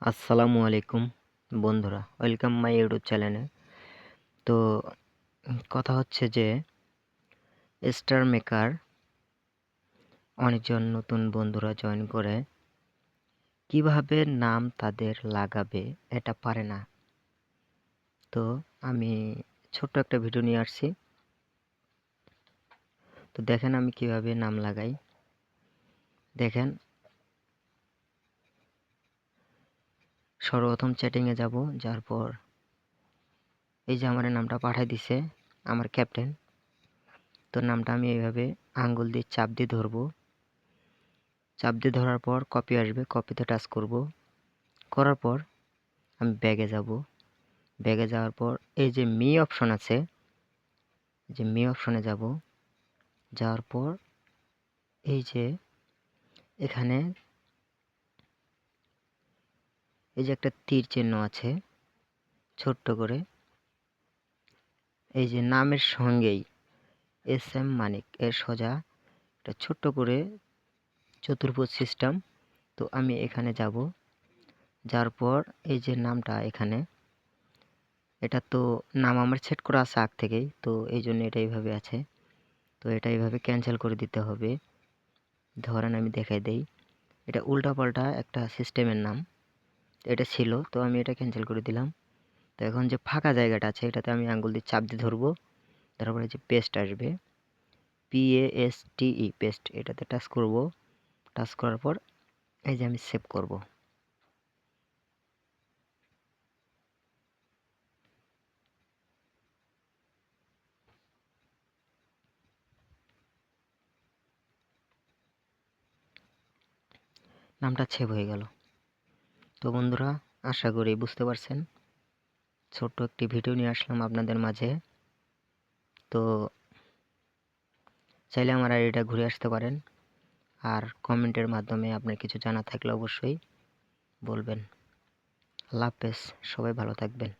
আসসালামু আলাইকুম বন্ধুরা, ওয়েলকাম মাই ইউটিউব চ্যানেলে। তো কথা হচ্ছে যে স্টার মেকার অনেকজন নতুন বন্ধুরা জয়েন করে কিভাবে নাম তাদের লাগাবে এটা পারে না। তো আমি ছোট্ট একটা ভিডিও নিয়ে আসছি। তো দেখেন আমি কিভাবে নাম লাগাই। দেখেন, সর্বপ্রথম চ্যাটিংয়ে যাব, যার পর এই যে আমার নামটা পাঠাই দিছে আমার ক্যাপ্টেন। তো নামটা আমি এইভাবে আঙ্গুল দিয়ে চাপ দিয়ে ধরবো। চাপ দিয়ে ধরার পর কপি আসবে, কপিতে টাচ করব। করার পর আমি ব্যাগে যাব। ব্যাগে যাওয়ার পর এই যে মি অপশন আছে, যে মি অপশনে যাব। যাওয়ার পর এই যে এখানে এই যে একটা তীর চিহ্ন আছে ছোট্ট করে, এই যে নামের সঙ্গেই এস এম মানিক এর সোজা একটা ছোট্ট করে চতুর্ভুজ সিস্টেম। তো আমি এখানে যাব। যার পর এই যে নামটা এখানে, এটা তো নাম আমার সেট করা আছে আগ থেকেই, তো এই জন্য এটা এইভাবে আছে। তো এটা এইভাবে ক্যান্সেল করে দিতে হবে। ধরেন আমি দেখাই দেই, এটা উল্টাপাল্টা একটা সিস্টেমের নাম, এটা ছিল, তো আমি এটা ক্যান্সেল করে দিলাম। তো এখন যে ফাঁকা জায়গাটা আছে এটাতে আমি আঙ্গুল দিয়ে চাপ দিয়ে ধরবো। তারপরে যে পেস্ট আসবে, PASTE পেস্ট, এটাতে টাচ করব। টাচ করার পর এই যে আমি সেভ করব। নামটা সেভ হয়ে গেল। তো বন্ধুরা, আশা করি বুঝতে পারছেন। ছোট্ট একটি ভিডিও নিয়ে আসলাম আপনাদের মাঝে। তো চাইলে আমার আইডিটা ঘুরে আসতে পারেন, আর কমেন্টের মাধ্যমে আপনার কিছু জানা থাকলে অবশ্যই বলবেন। আল্লাহ হাফেজ, সবাই ভালো থাকবেন।